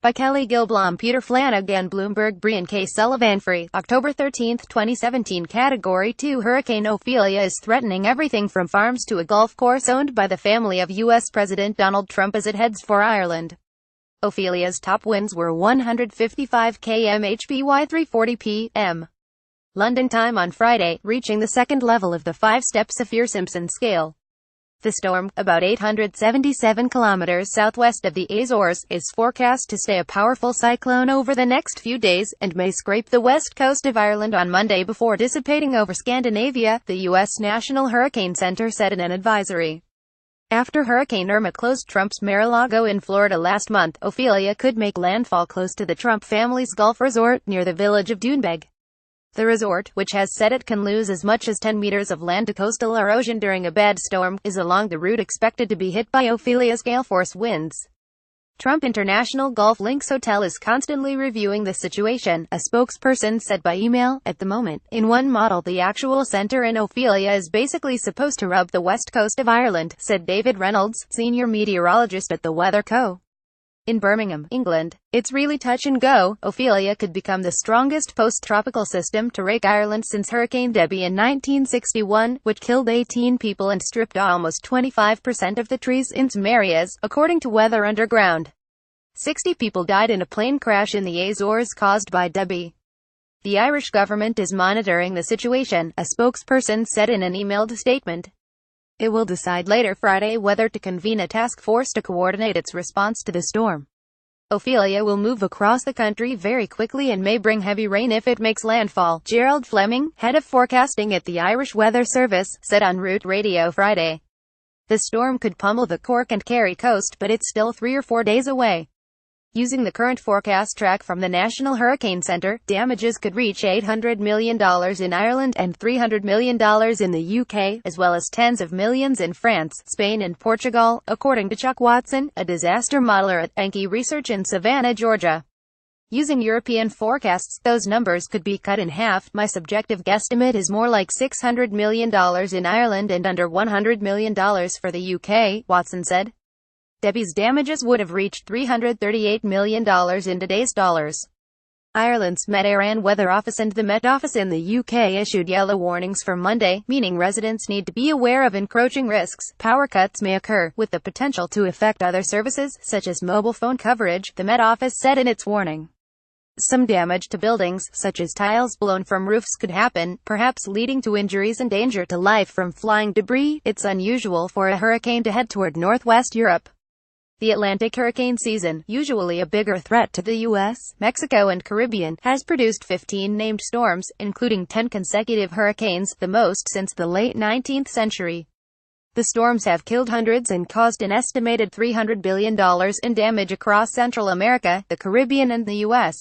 By Kelly Gilblom, Peter Flanagan, Bloomberg, Brian K. Sullivan. Free, October 13, 2017. Category 2 Hurricane Ophelia is threatening everything from farms to a golf course owned by the family of U.S. President Donald Trump as it heads for Ireland. Ophelia's top winds were 155 km/h, 3:40 p.m. London time on Friday, reaching the second level of the 5-step Saffir-Simpson scale. The storm, about 877 kilometers southwest of the Azores, is forecast to stay a powerful cyclone over the next few days, and may scrape the west coast of Ireland on Monday before dissipating over Scandinavia, the U.S. National Hurricane Center said in an advisory. After Hurricane Irma closed Trump's Mar-a-Lago in Florida last month, Ophelia could make landfall close to the Trump family's golf resort near the village of Doonbeg. The resort, which has said it can lose as much as 10 meters of land to coastal erosion during a bad storm, is along the route expected to be hit by Ophelia's gale-force winds. Trump International Golf Links Hotel is constantly reviewing the situation, a spokesperson said by email. At the moment, in one model the actual center in Ophelia is basically supposed to rub the west coast of Ireland, said David Reynolds, senior meteorologist at the Weather Co. In Birmingham, England. It's really touch and go. Ophelia could become the strongest post-tropical system to rake Ireland since Hurricane Debbie in 1961, which killed 18 people and stripped almost 25% of the trees in some areas, according to Weather Underground. 60 people died in a plane crash in the Azores caused by Debbie. The Irish government is monitoring the situation, a spokesperson said in an emailed statement. It will decide later Friday whether to convene a task force to coordinate its response to the storm. Ophelia will move across the country very quickly and may bring heavy rain if it makes landfall, Gerald Fleming, head of forecasting at the Irish Weather Service, said on Root Radio Friday. The storm could pummel the Cork and Kerry coast, but it's still 3 or 4 days away. Using the current forecast track from the National Hurricane Center, damages could reach $800 million in Ireland and $300 million in the UK, as well as tens of millions in France, Spain and Portugal, according to Chuck Watson, a disaster modeler at Enki Research in Savannah, Georgia. Using European forecasts, those numbers could be cut in half. My subjective guesstimate is more like $600 million in Ireland and under $100 million for the UK, Watson said. Debbie's damages would have reached $338 million in today's dollars. Ireland's Met Éireann Weather Office and the Met Office in the UK issued yellow warnings for Monday, meaning residents need to be aware of encroaching risks. Power cuts may occur, with the potential to affect other services, such as mobile phone coverage, the Met Office said in its warning. Some damage to buildings, such as tiles blown from roofs, could happen, perhaps leading to injuries and danger to life from flying debris. It's unusual for a hurricane to head toward northwest Europe. The Atlantic hurricane season, usually a bigger threat to the U.S., Mexico and Caribbean, has produced 15 named storms, including 10 consecutive hurricanes, the most since the late 19th century. The storms have killed hundreds and caused an estimated $300 billion in damage across Central America, the Caribbean and the U.S.